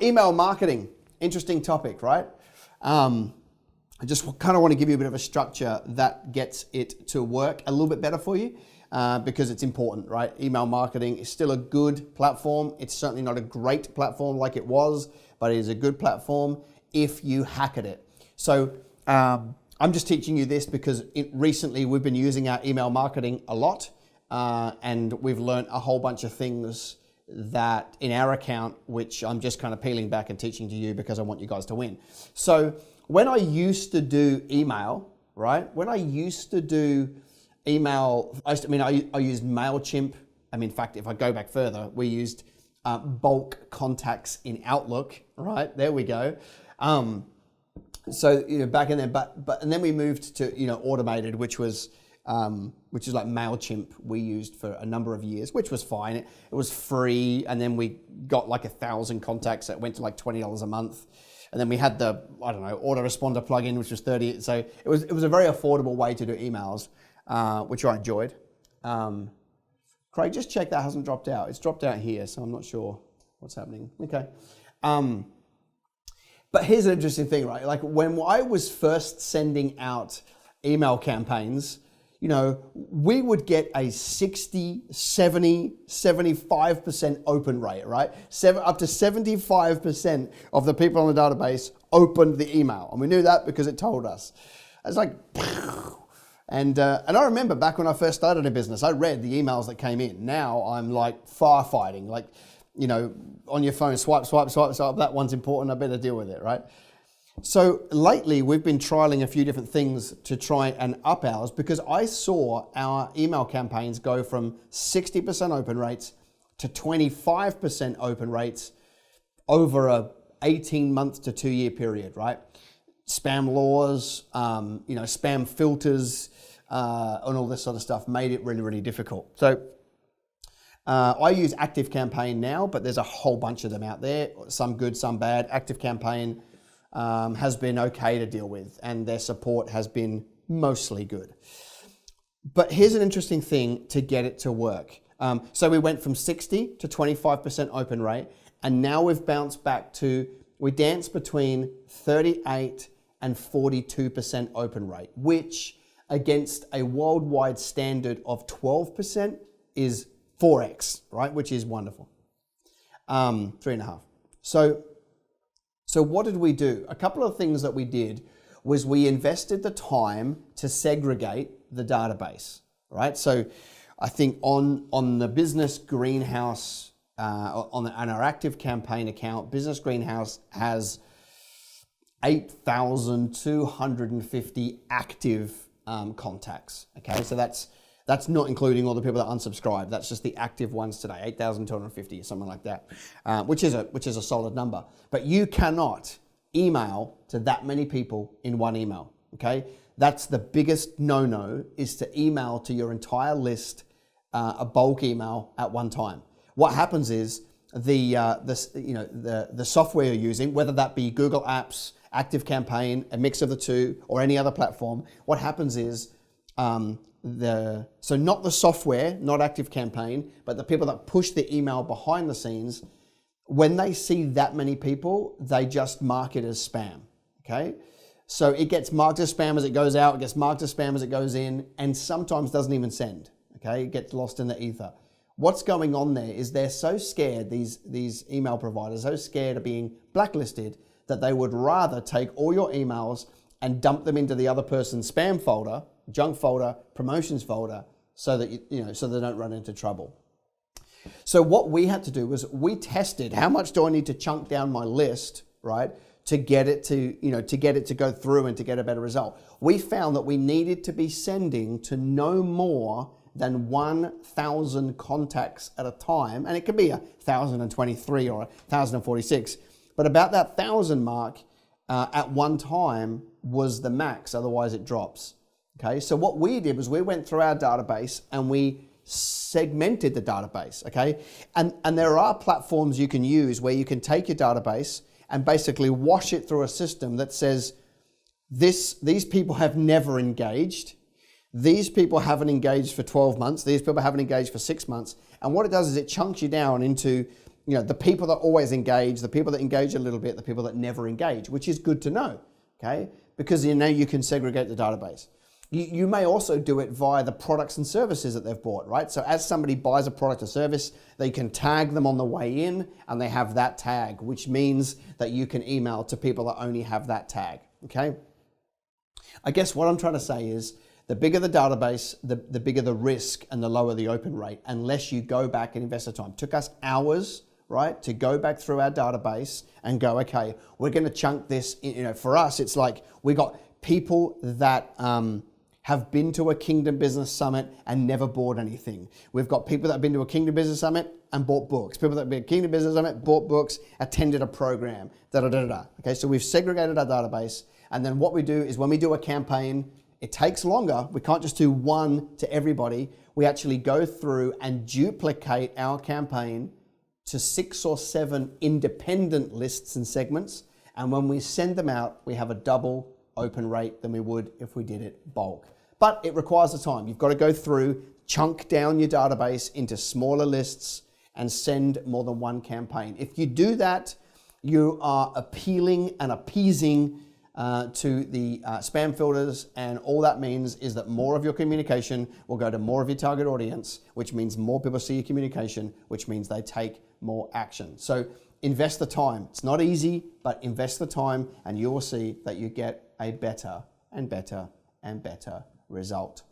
Email marketing, interesting topic, right? I just kind of want to give you a bit of a structure that gets it to work a little bit better for you because it's important, right? Email marketing is still a good platform. It's certainly not a great platform like it was, but it is a good platform if you hack at it. So I'm just teaching you this because recently we've been using our email marketing a lot and we've learned a whole bunch of things that in our account, which I'm just kind of peeling back and teaching to you because I want you guys to win. So when I used to do email, right? When I used to do email, I used MailChimp. In fact, if I go back further, we used bulk contacts in Outlook, right? There we go. So back in there, and then we moved to automated, which is like MailChimp we used for a number of years, which was fine. It was free, and then we got like 1,000 contacts that went to like $20 a month. And then we had the, autoresponder plugin, which was $30. So it was a very affordable way to do emails, which I enjoyed. Craig, just check that hasn't dropped out. It's dropped out here, so I'm not sure what's happening. Okay. But here's an interesting thing, right? Like when I was first sending out email campaigns, we would get a 60, 70, 75% open rate, right? Up to 75% of the people on the database opened the email. And we knew that because it told us. It's like, and I remember back when I first started a business, I read the emails that came in. Now I'm like firefighting, like, on your phone, swipe, that one's important, I better deal with it, right? So lately, we've been trialing a few different things to try and up ours because I saw our email campaigns go from 60% open rates to 25% open rates over a 18-month to 2-year period, right? Spam laws, spam filters, and all this sort of stuff made it really, really difficult. So I use ActiveCampaign now, but there's a whole bunch of them out there, some good, some bad. ActiveCampaign has been okay to deal with, and their support has been mostly good. But here's an interesting thing to get it to work. So we went from 60 to 25% open rate, and now we've bounced back to, we dance between 38 and 42% open rate, which against a worldwide standard of 12% is 4x, right? Which is wonderful. 3.5. So what did we do? A couple of things that we did was we invested the time to segregate the database, right? So I think on the Business Greenhouse, on our ActiveCampaign account, Business Greenhouse has 8,250 active contacts, okay? So that's not including all the people that unsubscribe. That's just the active ones today, 8,250 or something like that, which is a solid number. But you cannot email to that many people in one email, okay? That's the biggest no-no, is to email to your entire list, a bulk email at one time. What happens is the software you're using, whether that be Google Apps, ActiveCampaign, a mix of the two, or any other platform, what happens is so not the software, not ActiveCampaign, but the people that push the email behind the scenes, when they see that many people, they just mark it as spam, okay? So it gets marked as spam as it goes out, it gets marked as spam as it goes in, and sometimes doesn't even send, okay? It gets lost in the ether. What's going on there is they're so scared, these email providers, so scared of being blacklisted, that they would rather take all your emails and dump them into the other person's spam folder, junk folder, promotions folder, so that so they don't run into trouble. So what we had to do was we tested how much do I need to chunk down my list, right, to get it to go through and to get a better result. We found that we needed to be sending to no more than 1,000 contacts at a time, and it could be 1,023 or 1,046, but about that 1,000 mark at one time was the max, otherwise it drops. Okay, so what we did was we went through our database and we segmented the database, okay? And there are platforms you can use where you can take your database and basically wash it through a system that says, these people have never engaged, these people haven't engaged for 12 months, these people haven't engaged for 6 months, and what it does is it chunks you down into the people that always engage, the people that engage a little bit, the people that never engage, which is good to know, okay? Because you can segregate the database. You may also do it via the products and services that they've bought, right? So as somebody buys a product or service, they can tag them on the way in and they have that tag, which means that you can email to people that only have that tag, okay? I guess what I'm trying to say is the bigger the database, the bigger the risk and the lower the open rate, unless you go back and invest the time. It took us hours, right, to go back through our database and go, okay, we're going to chunk this. For us, it's like we got people that have been to a Kingdom Business Summit and never bought anything. We've got people that have been to a Kingdom Business Summit and bought books. People that have been to a Kingdom Business Summit, bought books, attended a program, Okay, so we've segregated our database. And then what we do is when we do a campaign, it takes longer. We can't just do one to everybody. We actually go through and duplicate our campaign to 6 or 7 independent lists and segments. And when we send them out, we have a double open rate than we would if we did it bulk. But it requires the time. You've got to go through, chunk down your database into smaller lists and send more than one campaign. If you do that, you are appealing and appeasing to the spam filters, and all that means is that more of your communication will go to more of your target audience, which means more people see your communication, which means they take more action. So invest the time. It's not easy, but invest the time and you will see that you get a better and better and better result.